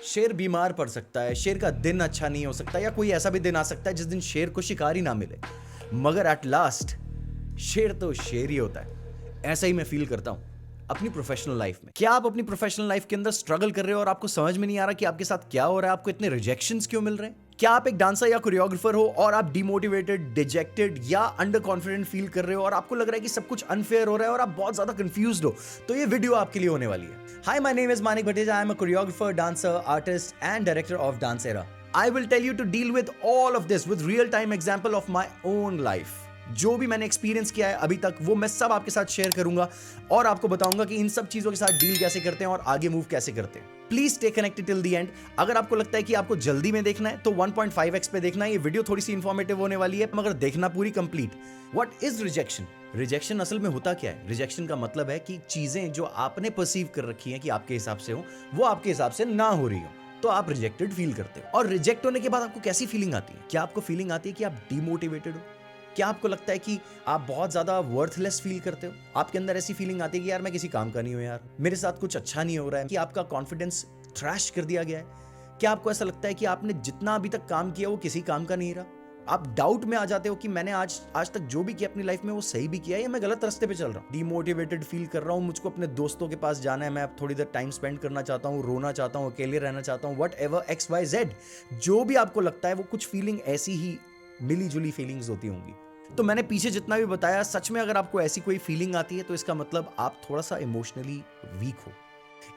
शेर बीमार पड़ सकता है, शेर का दिन अच्छा नहीं हो सकता, या कोई ऐसा भी दिन आ सकता है जिस दिन शेर को शिकार ही ना मिले, मगर एट लास्ट शेर तो शेर ही होता है। ऐसा ही मैं फील करता हूं अपनी प्रोफेशनल लाइफ में। क्या आप अपनी प्रोफेशनल लाइफ के अंदर स्ट्रगल कर रहे हो और आपको समझ में नहीं आ रहा कि आपके साथ क्या हो रहा है, आपको इतने रिजेक्शंस क्यों मिल रहे हैं? क्या आप एक डांसर या कोरियोग्राफर हो और आप डिमोटिवेटेड, डिजेक्टेड या अंडर कॉन्फिडेंट फील कर रहे हो और आपको लग रहा है कि सब कुछ अनफेयर हो रहा है और आप बहुत ज्यादा कंफ्यूज्ड हो? तो ये वीडियो आपके लिए होने वाली है। Hi, my name is Manik Bhateja. I am a choreographer, dancer, artist and director of Dancera. I will tell you to deal with all of this with real time example of my own life. जो भी मैंने experience किया है अभी तक वो मैं सब आपके साथ शेयर करूंगा और आपको बताऊंगा कि इन सब चीजों के साथ डील कैसे करते हैं और आगे मूव कैसे करते हैं। Please stay connected till the end. अगर आपको लगता है कि आपको जल्दी में देखना है तो 1.5x पे देखना है। ये वीडियो थोड़ी सी इंफॉर्मेटिव होने वाली है, मगर देखना पूरी complete. What is rejection? Rejection असल में होता क्या है? रिजेक्शन का मतलब है कि चीजें जो आपने परसीव कर रखी हैं कि आपके हिसाब से हो, वो आपके हिसाब से ना हो रही हो, तो आप रिजेक्टेड फील करते हो। और रिजेक्ट होने के बाद आपको कैसी फीलिंग आती है? क्या आपको फीलिंग आती है कि आप डिमोटिवेटेड हो? क्या आपको लगता है कि आप बहुत ज्यादा वर्थलेस फील करते हो? आपके अंदर ऐसी फीलिंग आती है कि यार मैं किसी काम का नहीं हूं, यार मेरे साथ कुछ अच्छा नहीं हो रहा है, कि आपका कॉन्फिडेंस ट्रैश कर दिया गया है? क्या आपको ऐसा लगता है कि आपने जितना अभी तक काम किया वो किसी काम का नहीं रहा? आप डाउट में आ जाते हो कि मैंने आज तक जो भी किया अपनी लाइफ में वो सही भी किया है या मैं गलत रास्ते पे चल रहा हूँ? डिमोटिवेटेड फील कर रहा हूँ, मुझको अपने दोस्तों के पास जाना है, मैं अब थोड़ी देर टाइम स्पेंड करना चाहता हूँ, रोना चाहता हूँ, अकेले रहना चाहता हूँ, वट एवर XYZ, जो भी आपको लगता है वो कुछ फीलिंग ऐसी ही मिली जुली फीलिंग्स होती होंगी। तो मैंने पीछे जितना भी बताया, सच में अगर आपको ऐसी कोई फीलिंग आती है तो इसका मतलब आप थोड़ा सा इमोशनली वीक हो।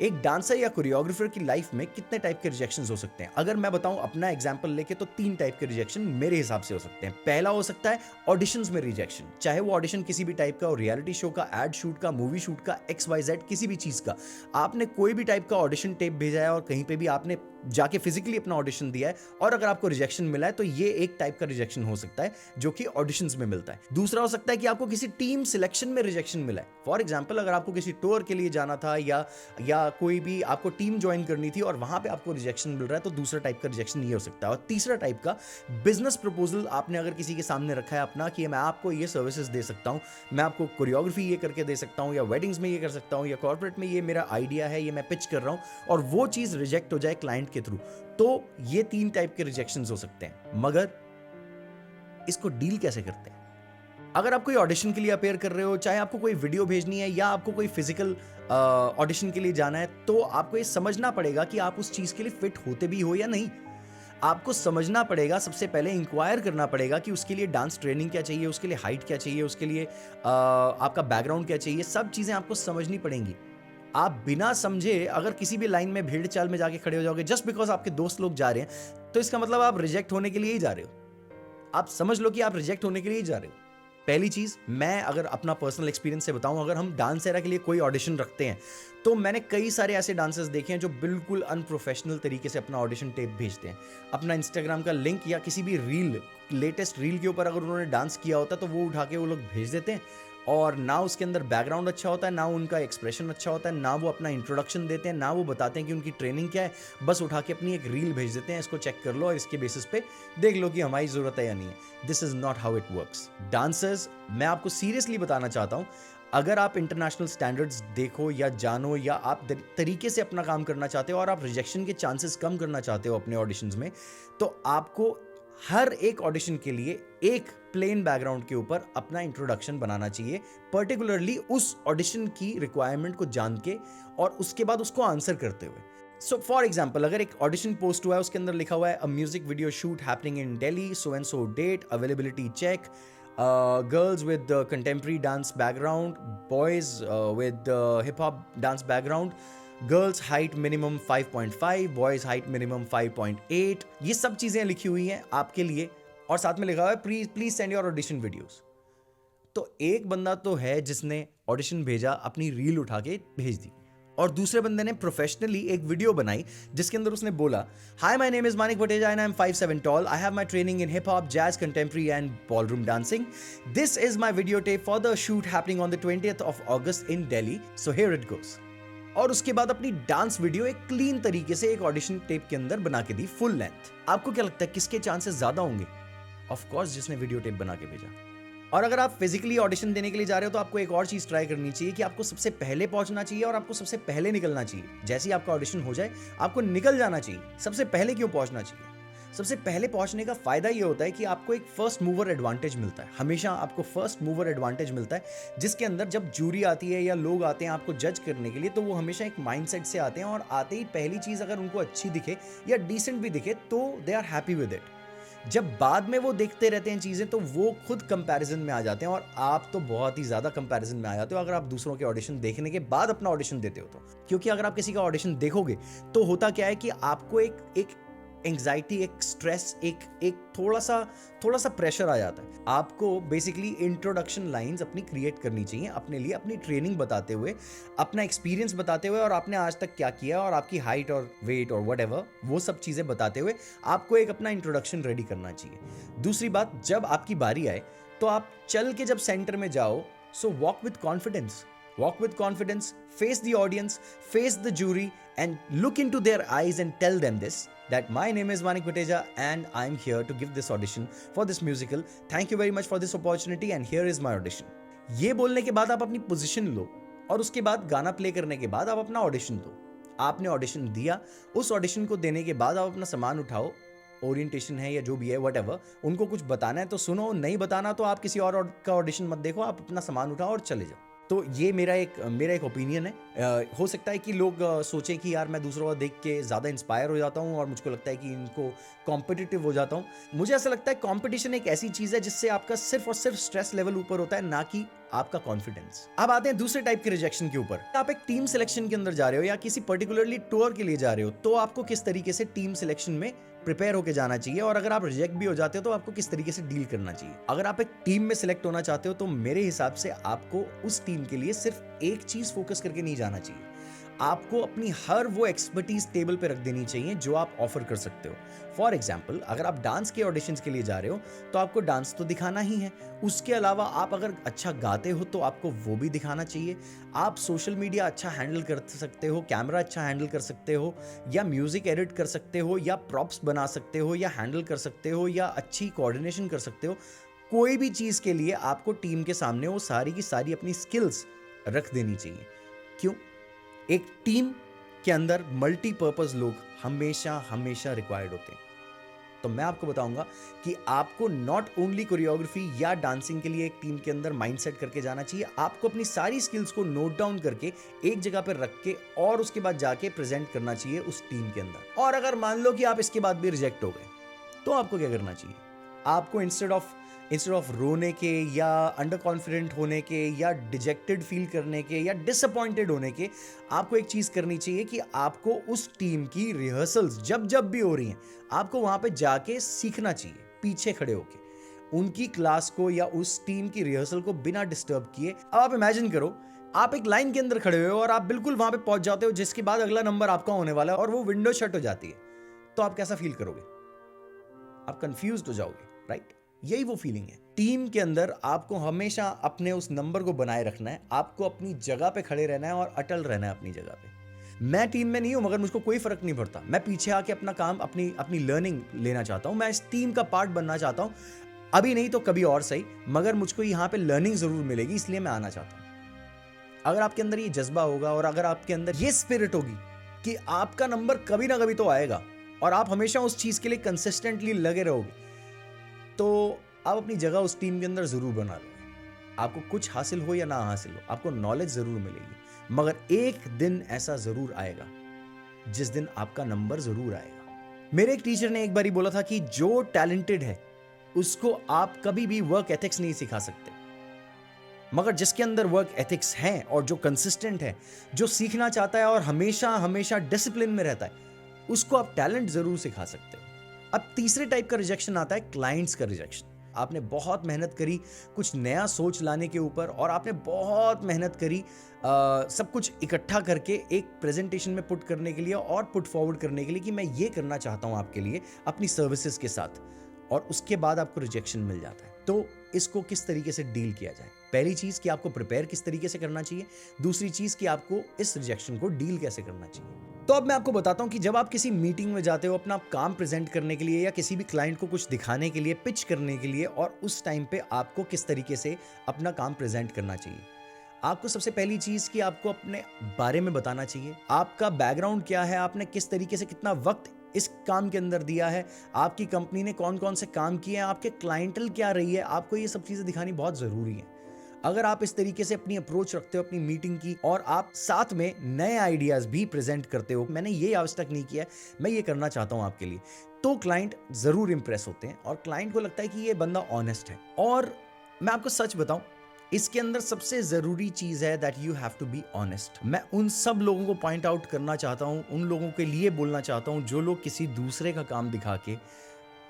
एक डांसर या कोरियोग्राफर की लाइफ में कितने टाइप के रिजेक्शंस हो सकते हैं? अगर मैं बताऊं अपना एग्जांपल लेके, तो 3 टाइप के रिजेक्शन मेरे हिसाब से हो सकते हैं। पहला हो सकता है ऑडिशंस में रिजेक्शन, चाहे वो ऑडिशन किसी भी टाइप का हो, रियलिटी शो का, एड शूट का, मूवी शूट का, XYZ किसी भी चीज का। आपने कोई भी टाइप का ऑडिशन टेप भेजा है और कहीं पे भी आपने जाके फिजिकली अपना ऑडिशन दिया है और अगर आपको रिजेक्शन मिला है तो ये एक टाइप का रिजेक्शन हो सकता है जो कि ऑडिशंस में मिलता है। दूसरा हो सकता है कि आपको किसी टीम सिलेक्शन में रिजेक्शन मिला है। फॉर एग्जांपल, अगर आपको किसी टूर के लिए जाना था या कोई भी आपको टीम ज्वाइन करनी थी और वहां पे आपको रिजेक्शन मिल रहा है, तो दूसरा टाइप का रिजेक्शन ये हो सकता है। और तीसरा टाइप का, बिजनेस प्रपोजल आपने अगर किसी के सामने रखा है अपना कि मैं आपको ये सर्विसेज दे सकता हूं, मैं आपको कोरियोग्राफी ये करके दे सकता हूं, या वेडिंग्स में ये कर सकता हूं, या कॉर्पोरेट में ये मेरा आइडिया है, ये मैं पिच कर रहा हूं, और वो चीज रिजेक्ट हो जाए क्लाइंट के थ्रू, तो ये 3 टाइप के रिजेक्शंस हो सकते हैं। मगर इसको डील कैसे करते हैं? अगर आप कोई ऑडिशन के लिए अपेयर कर रहे हो, चाहे आपको कोई वीडियो भेजनी है या आपको कोई फिजिकल ऑडिशन के लिए जाना है, तो आपको ये समझना पड़ेगा कि आप उस चीज के लिए फिट होते भी हो या नहीं। आपको समझना पड़ेगा, सबसे पहले इंक्वायर करना पड़ेगा कि उसके लिए डांस ट्रेनिंग क्या चाहिए, उसके लिए हाइट क्या चाहिए, उसके लिए आपका बैकग्राउंड क्या चाहिए, सब चीजें आपको समझनी पड़ेंगी। आप बिना समझे अगर किसी भी लाइन में भीड़ चाल में जाके खड़े हो जाओगे जस्ट बिकॉज आपके दोस्त लोग जा रहे हैं, तो इसका मतलब आप रिजेक्ट होने के लिए ही जा रहे हो। आप समझ लो कि आप रिजेक्ट होने के लिए ही जा रहे हो। पहली चीज, मैं अगर अपना पर्सनल एक्सपीरियंस से बताऊं, अगर हम डांसेरा के लिए कोई ऑडिशन रखते हैं तो मैंने कई सारे ऐसे डांसर्स देखे हैं जो बिल्कुल अनप्रोफेशनल तरीके से अपना ऑडिशन टेप भेजते हैं। अपना इंस्टाग्राम का लिंक या किसी भी रील, लेटेस्ट रील के ऊपर अगर उन्होंने डांस किया होता तो वो उठा के वो लोग भेज देते हैं, और ना उसके अंदर बैकग्राउंड अच्छा होता है, ना उनका एक्सप्रेशन अच्छा होता है, ना वो अपना इंट्रोडक्शन देते हैं, ना वो बताते हैं कि उनकी ट्रेनिंग क्या है। बस उठा के अपनी एक रील भेज देते हैं, इसको चेक कर लो और इसके बेसिस पे देख लो कि हमारी जरूरत है या नहीं है। This is not how it works. Dancers, मैं आपको सीरियसली बताना चाहता हूं, अगर आप इंटरनेशनल स्टैंडर्ड्स देखो या जानो, या आप तरीके से अपना काम करना चाहते हो और आप रिजेक्शन के चांसेस कम करना चाहते हो अपने ऑडिशंस में, तो आपको हर एक ऑडिशन के लिए एक प्लेन बैकग्राउंड के ऊपर अपना इंट्रोडक्शन बनाना चाहिए, पर्टिकुलरली उस ऑडिशन की रिक्वायरमेंट को जान के और उसके बाद उसको आंसर करते हुए। सो फॉर एग्जाम्पल, अगर एक ऑडिशन पोस्ट हुआ है, उसके अंदर लिखा हुआ है a music video shoot happening in Delhi, so and so date, availability check, girls with contemporary dance background, boys with hip hop dance background, girls height minimum 5.5, boys height minimum 5.8, ये सब चीजें लिखी हुई हैं आपके लिए, और साथ में लिखा हुआ है please send your audition videos. तो एक बंदा तो है जिसने ऑडिशन भेजा, अपनी रील उठा के भेज दी, और दूसरे बंदे ने प्रोफेशनली एक वीडियो बनाई जिसके अंदर उसने बोला, hi my name is Manik Bhateja and I am 5'7" tall, I have my training in hip hop, jazz, contemporary and ballroom dancing, this is my video tape for the shoot happening on the 20th of August in Delhi, so here it goes। और उसके बाद अपनी dance video एक clean तरीके से एक audition tape के अंदर बना के दी, फुल लेंथ। आपको क्या लगता है किसके चांसेस ज्यादा होंगे? ऑफ कोर्स जिसने वीडियो टेप बना के भेजा। और अगर आप फिजिकली ऑडिशन देने के लिए जा रहे हो तो आपको एक और चीज़ ट्राई करनी चाहिए कि आपको सबसे पहले पहुंचना चाहिए और आपको सबसे पहले निकलना चाहिए। जैसे ही आपका ऑडिशन हो जाए आपको निकल जाना चाहिए। सबसे पहले क्यों पहुंचना चाहिए? सबसे पहले पहुंचने का फायदा ये होता है कि आपको एक फर्स्ट मूवर एडवांटेज मिलता है। हमेशा आपको फर्स्ट मूवर एडवांटेज मिलता है, जिसके अंदर जब जूरी आती है या लोग आते हैं आपको जज करने के लिए, तो वो हमेशा एक माइंडसेट से आते हैं और आते ही पहली चीज़ अगर उनको अच्छी दिखे या डिसेंट भी दिखे तो they are happy with it. जब बाद में वो देखते रहते हैं चीज़ें तो वो खुद कंपैरिजन में आ जाते हैं, और आप तो बहुत ही ज़्यादा कंपैरिजन में आ जाते हो अगर आप दूसरों के ऑडिशन देखने के बाद अपना ऑडिशन देते हो तो। क्योंकि अगर आप किसी का ऑडिशन देखोगे तो होता क्या है कि आपको एक एंग्जाइटी, एक स्ट्रेस, एक थोड़ा सा प्रेशर आ जाता है। आपको बेसिकली इंट्रोडक्शन लाइंस अपनी क्रिएट करनी चाहिए अपने लिए, अपनी ट्रेनिंग बताते हुए, अपना एक्सपीरियंस बताते हुए और आपने आज तक क्या किया और आपकी हाइट और वेट और व्हाटएवर वो सब चीज़ें बताते हुए आपको एक अपना इंट्रोडक्शन रेडी करना चाहिए। दूसरी बात, जब आपकी बारी आए तो आप चल के जब सेंटर में जाओ, so walk with confidence. Walk with confidence, face the audience, face the jury, and look into their eyes and tell them this, that my name is Manik Viteja and I'm here to give this audition for this musical. Thank you very much for this opportunity and here is my audition. ये बोलने के बाद आप अपनी position लो और उसके बाद गाना प्ले करने के बाद आप अपना ऑडिशन दो। आपने ऑडिशन दिया, उस ऑडिशन को देने के बाद आप अपना सामान उठाओ, ओरिएंटेशन है या जो भी है व्हाटएवर, उनको कुछ बताना है तो सुनो, नहीं बताना तो आप किसी और का ऑडिशन मत देखो, आप अपना सामान उठाओ और चले जाओ। तो ये मेरा एक ओपिनियन है। हो सकता है कि लोग सोचें कि यार मैं दूसरों को देख के ज़्यादा इंस्पायर हो जाता हूँ और मुझको लगता है कि इनको कॉम्पिटिटिव हो जाता हूँ। मुझे ऐसा लगता है कंपटीशन एक ऐसी चीज़ है जिससे आपका सिर्फ और सिर्फ स्ट्रेस लेवल ऊपर होता है, ना कि आपका कॉन्फिडेंस। अब आते हैं दूसरे टाइप के रिजेक्शन के ऊपर। आप एक टीम सिलेक्शन के अंदर जा रहे हो या किसी पर्टिकुलरली टूर के लिए जा रहे हो तो आपको किस तरीके से टीम सिलेक्शन में प्रिपेयर होकर जाना चाहिए, और अगर आप रिजेक्ट भी हो जाते हो तो आपको किस तरीके से डील करना चाहिए। अगर आप एक टीम में सिलेक्ट होना चाहते हो तो मेरे हिसाब से आपको उस टीम के लिए सिर्फ एक चीज फोकस करके नहीं जाना चाहिए। आपको अपनी हर वो एक्सपर्टीज टेबल पे रख देनी चाहिए जो आप ऑफर कर सकते हो। फॉर एग्जाम्पल, अगर आप डांस के ऑडिशंस के लिए जा रहे हो तो आपको डांस तो दिखाना ही है। उसके अलावा आप अगर अच्छा गाते हो तो आपको वो भी दिखाना चाहिए। आप सोशल मीडिया अच्छा हैंडल कर सकते हो, कैमरा अच्छा हैंडल कर सकते हो, या म्यूजिक एडिट कर सकते हो, या प्रॉप्स बना सकते हो, या हैंडल कर सकते हो, या अच्छी कोऑर्डिनेशन कर सकते हो। कोई भी चीज़ के लिए आपको टीम के सामने वो सारी की सारी अपनी स्किल्स रख देनी चाहिए। क्यों? एक टीम के अंदर मल्टीपर्पज लोग हमेशा रिक्वायर्ड होते हैं। तो मैं आपको बताऊंगा कि आपको नॉट ओनली कोरियोग्राफी या डांसिंग के लिए एक टीम के अंदर माइंडसेट करके जाना चाहिए, आपको अपनी सारी स्किल्स को नोट डाउन करके एक जगह पर रख के और उसके बाद जाके प्रेजेंट करना चाहिए उस टीम के अंदर। और अगर मान लो कि आप इसके बाद भी रिजेक्ट हो गए तो आपको क्या करना चाहिए? आपको इंस्टेड ऑफ रोने के या अंडर कॉन्फिडेंट होने के या डिजेक्टेड फील करने के या डिसअपॉइंटेड होने के, आपको एक चीज करनी चाहिए कि आपको उस टीम की रिहर्सल्स जब भी हो रही हैं आपको वहां पे जाके सीखना चाहिए, पीछे खड़े होके उनकी क्लास को या उस टीम की रिहर्सल को बिना डिस्टर्ब किए। अब आप इमेजिन करो, आप एक लाइन के अंदर खड़े हुए हो और आप बिल्कुल वहां पे पहुंच जाते हो जिसके बाद अगला नंबर आपका होने वाला है और वो विंडो शट हो जाती है, तो आप कैसा फील करोगे? आप कंफ्यूज हो जाओगे, राइट? यही वो फीलिंग है। टीम के अंदर आपको हमेशा अपने उस नंबर को बनाए रखना है, आपको अपनी जगह पे खड़े रहना है और अटल रहना है अपनी जगह पे। मैं टीम में नहीं हूं मगर मुझको कोई फर्क नहीं पड़ता, मैं पीछे आके अपना काम, अपनी लर्निंग लेना चाहता हूं, मैं इस टीम का पार्ट बनना चाहता हूं। अभी नहीं तो कभी और सही, मगर मुझको यहाँ पे लर्निंग जरूर मिलेगी, इसलिए मैं आना चाहता हूं। अगर आपके अंदर ये जज्बा होगा और अगर आपके अंदर ये स्पिरिट होगी कि आपका नंबर कभी ना कभी तो आएगा और आप हमेशा उस चीज के लिए कंसिस्टेंटली लगे रहोगे, तो आप अपनी जगह उस टीम के अंदर जरूर बना लोगे। आपको कुछ हासिल हो या ना हासिल हो, आपको नॉलेज जरूर मिलेगी, मगर एक दिन ऐसा जरूर आएगा जिस दिन आपका नंबर जरूर आएगा। मेरे एक टीचर ने एक बार ही बोला था कि जो टैलेंटेड है उसको आप कभी भी वर्क एथिक्स नहीं सिखा सकते, मगर जिसके अंदर वर्क एथिक्स हैं और जो कंसिस्टेंट है, जो सीखना चाहता है और हमेशा डिसिप्लिन में रहता है, उसको आप टैलेंट जरूर सिखा सकते हो। अब तीसरे टाइप का रिजेक्शन आता है क्लाइंट्स का रिजेक्शन। आपने बहुत मेहनत करी कुछ नया सोच लाने के ऊपर और आपने बहुत मेहनत करी सब कुछ इकट्ठा करके एक प्रेजेंटेशन में पुट करने के लिए और पुट फॉरवर्ड करने के लिए कि मैं ये करना चाहता हूं आपके लिए अपनी सर्विसेज के साथ, और उसके बाद आपको रिजेक्शन मिल जाता है। तो इसको किस तरीके से डील किया जाए? पहली चीज कि आपको प्रिपेयर किस तरीके से करना चाहिए, दूसरी चीज कि आपको इस रिजेक्शन को डील कैसे करना चाहिए। तो अब मैं आपको बताता हूं कि जब आप किसी मीटिंग में जाते हो अपना काम प्रेजेंट करने के लिए या किसी भी क्लाइंट को कुछ दिखाने के लिए, पिच करने के लिए, और उस टाइम पे आपको किस तरीके से अपना काम प्रेजेंट करना चाहिए। आपको सबसे पहली चीज कि आपको अपने बारे में बताना चाहिए, आपका बैकग्राउंड क्या है, आपने किस तरीके से कितना वक्त इस काम के अंदर दिया है, आपकी कंपनी ने कौन कौन से काम किए हैं, आपके क्लाइंटल क्या रही है, आपको ये सब चीजें दिखानी बहुत जरूरी है। अगर आप इस तरीके से अपनी अप्रोच रखते हो अपनी मीटिंग की और आप साथ में नए आइडियाज भी प्रेजेंट करते हो, मैंने ये आज तक नहीं किया है, मैं ये करना चाहता हूं आपके लिए, तो क्लाइंट जरूर इंप्रेस होते हैं और क्लाइंट को लगता है कि ये बंदा ऑनेस्ट है। और मैं आपको सच बताऊं, इसके अंदर सबसे जरूरी चीज है that you have to be honest. मैं उन सब लोगों को पॉइंट आउट करना चाहता हूं, उन लोगों के लिए बोलना चाहता हूं जो लोग किसी दूसरे का काम दिखा के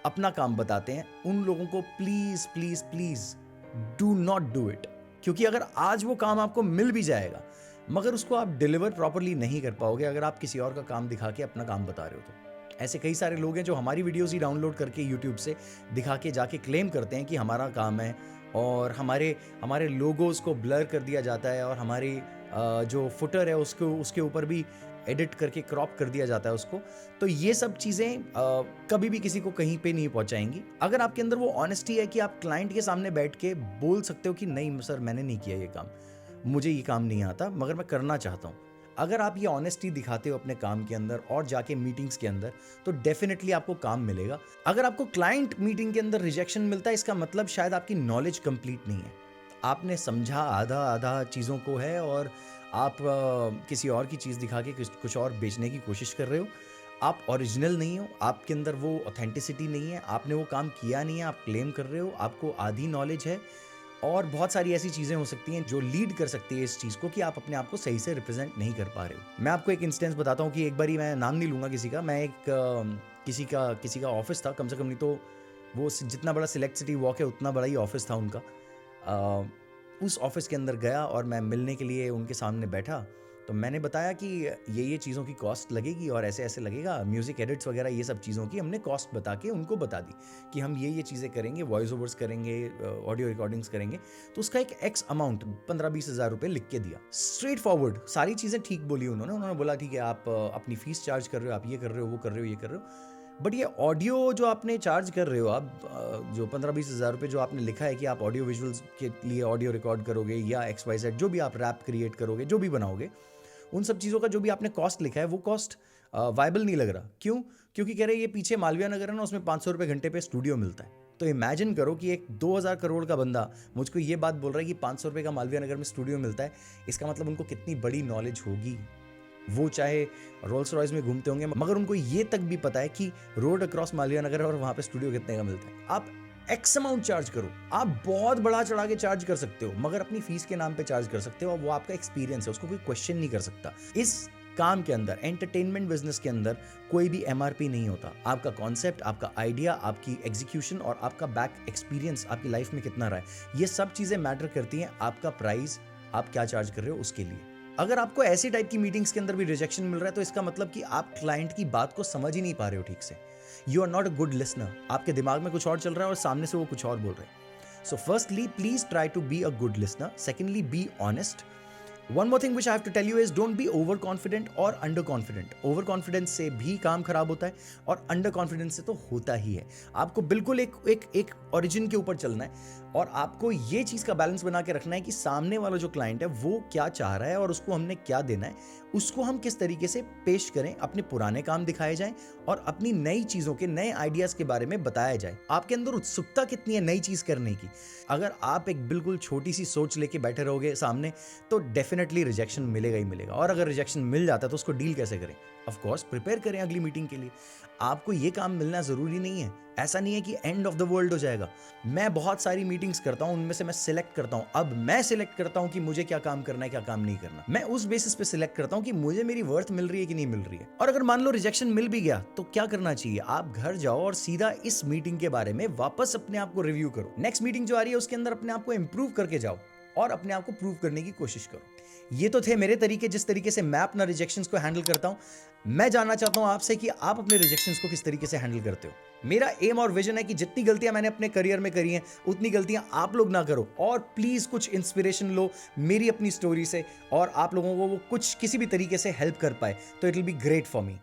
अपना काम बताते हैं, उन लोगों को please please please do not do it. क्योंकि अगर आज वो काम आपको मिल भी जाएगा मगर उसको आप डिलीवर प्रॉपरली नहीं कर पाओगे अगर आप किसी और का काम दिखा के अपना काम बता रहे हो। तो ऐसे कई सारे लोग हैं जो हमारी वीडियोस ही डाउनलोड करके यूट्यूब से दिखा के जाके क्लेम करते हैं कि हमारा काम है, और हमारे लोगोस को ब्लर कर दिया जाता है, और हमारी जो फुटर है उसके ऊपर भी एडिट करके क्रॉप कर दिया जाता है उसको। तो ये सब चीज़ें कभी भी किसी को कहीं पे नहीं पहुंचाएंगी। अगर आपके अंदर वो ऑनेस्टी है कि आप क्लाइंट के सामने बैठ के बोल सकते हो कि नहीं सर मैंने नहीं किया ये काम, मुझे ये काम नहीं आता मगर मैं करना चाहता हूँ, अगर आप ये ऑनेस्टी दिखाते हो अपने काम के अंदर और जाके मीटिंग्स के अंदर, तो डेफिनेटली आपको काम मिलेगा। अगर आपको क्लाइंट मीटिंग के अंदर रिजेक्शन मिलता है, इसका मतलब शायद आपकी नॉलेज कंप्लीट नहीं है, आपने समझा आधा आधा चीज़ों को है और आप किसी और की चीज़ दिखा के कुछ और बेचने की कोशिश कर रहे हो। आप ओरिजिनल नहीं हो, आपके अंदर वो ऑथेंटिसिटी नहीं है, आपने वो काम किया नहीं है, आप क्लेम कर रहे हो, आपको आधी नॉलेज है, और बहुत सारी ऐसी चीज़ें हो सकती हैं जो लीड कर सकती है इस चीज़ को कि आप अपने आप को सही से रिप्रेजेंट नहीं कर पा रहे हो। मैं आपको एक इंस्टेंस बताता हूँ कि एक बारी, मैं नाम नहीं लूँगा किसी का, मैं एक किसी का ऑफिस था, कम से कम नहीं तो वो जितना बड़ा सिलेक्ट सिटी वॉक है उतना बड़ा ही ऑफिस था उनका। उस ऑफिस के अंदर गया और मैं मिलने के लिए उनके सामने बैठा, तो मैंने बताया कि ये चीज़ों की कॉस्ट लगेगी और ऐसे ऐसे लगेगा, म्यूज़िक एडिट्स वगैरह ये सब चीज़ों की हमने कॉस्ट बता के उनको बता दी कि हम ये चीज़ें करेंगे, वॉइस ओवर्स करेंगे, ऑडियो रिकॉर्डिंग्स करेंगे, तो उसका एक एक्स अमाउंट 15-20 हज़ार रुपये लिख के दिया। स्ट्रेट फॉरवर्ड सारी चीज़ें ठीक बोली उन्होंने बोला ठीक है आप अपनी फीस चार्ज कर रहे हो, आप ये कर रहे हो, वो कर रहे हो, ये कर रहे हो, बट ये ऑडियो जो आपने चार्ज कर रहे हो, आप जो 15-20 हज़ार रुपये जो आपने लिखा है कि आप ऑडियो विजुअल्स के लिए ऑडियो रिकॉर्ड करोगे या XYZ जो भी आप रैप क्रिएट करोगे, जो भी बनाओगे, उन सब चीज़ों का जो भी आपने कॉस्ट लिखा है वो कॉस्ट वायबल नहीं लग रहा। क्यों? क्योंकि कह रहे ये पीछे मालवीय नगर है ना, उसमें 500 रुपये घंटे पे स्टूडियो मिलता है। तो इमेजिन करो कि एक 2000 करोड़ का बंदा मुझको ये बात बोल रहा है कि 500 रुपये का मालवीय नगर में स्टूडियो मिलता है, इसका मतलब उनको कितनी बड़ी नॉलेज होगी। वो चाहे रोल्स रॉयस में घूमते होंगे मगर उनको ये तक भी पता है कि रोड अक्रॉस मालवीय नगर है और वहां पे स्टूडियो कितने का मिलता है। आप एक्स अमाउंट चार्ज करो, आप बहुत बड़ा चढ़ा के चार्ज कर सकते हो मगर अपनी फीस के नाम पे चार्ज कर सकते हो, वो आपका एक्सपीरियंस है, उसको कोई क्वेश्चन नहीं कर सकता। इस काम के अंदर, एंटरटेनमेंट बिजनेस के अंदर कोई भी MRP नहीं होता। आपका कॉन्सेप्ट, आपका आइडिया, आपकी एग्जीक्यूशन और आपका बैक एक्सपीरियंस आपकी लाइफ में कितना रहा है, ये सब चीजें मैटर करती हैं। आपका प्राइस, आप क्या चार्ज कर रहे हो उसके लिए। अगर आपको ऐसी टाइप की मीटिंग्स के अंदर भी रिजेक्शन मिल रहा है तो इसका मतलब कि आप क्लाइंट की बात को समझ ही नहीं पा रहे हो ठीक से। You are not a good listener. आपके दिमाग में कुछ और चल रहा है और सामने से वो कुछ और बोल रहे हैं। So firstly please try to be a good listener. Secondly be honest. One more thing which I have to tell you is don't be overconfident or underconfident. Overconfidence से भी काम खराब होता है और underconfidence से तो होता ही है। आपको बिल्कुल एक origin के ऊपर चलना है और आपको ये चीज़ का बैलेंस बना के रखना है कि सामने वाला जो क्लाइंट है वो क्या चाह रहा है और उसको हमने क्या देना है, उसको हम किस तरीके से पेश करें, अपने पुराने काम दिखाए जाएं और अपनी नई चीज़ों के, नए आइडियाज़ के बारे में बताया जाए। आपके अंदर उत्सुकता कितनी है नई चीज़ करने की। अगर आप एक बिल्कुल छोटी सी सोच लेके बैठे रहोगे सामने तो डेफिनेटली रिजेक्शन मिलेगा ही मिलेगा। और अगर रिजेक्शन मिल जाता है तो उसको डील कैसे करें? ऑफ कोर्स प्रिपेयर करें अगली मीटिंग के लिए। आपको ये काम मिलना जरूरी नहीं है, ऐसा नहीं है कि एंड ऑफ द वर्ल्ड हो जाएगा। मैं बहुत सारी मीटिंग्स करता हूं, उनमें से मैं सिलेक्ट करता हूं। अब मैं सिलेक्ट करता हूं कि मुझे क्या काम करना है, क्या काम नहीं करना। मैं उस बेसिस पे सिलेक्ट करता हूं कि मुझे मेरी वर्थ मिल रही है कि नहीं मिल रही है। और अगर मान लो रिजेक्शन मिल भी गया तो क्या करना चाहिए? आप घर जाओ और सीधा इस मीटिंग के बारे में वापस अपने आप को रिव्यू करो। नेक्स्ट मीटिंग जो आ रही है उसके अंदर अपने आप को इंप्रूव करके जाओ। और अपने आप को प्रूव करने की कोशिश करो। ये तो थे मेरे तरीके, जिस तरीके से मैं अपना रिजेक्शंस को हैंडल करता हूं। मैं जानना चाहता हूं आपसे कि आप अपने रिजेक्शंस को किस तरीके से हैंडल करते हो। मेरा एम और विजन है कि जितनी गलतियां मैंने अपने करियर में करी हैं, उतनी गलतियां आप लोग ना करो। और प्लीज कुछ इंस्पिरेशन लो मेरी अपनी स्टोरी से, और आप लोगों को वो कुछ किसी भी तरीके से हेल्प कर पाए तो it will be great for me.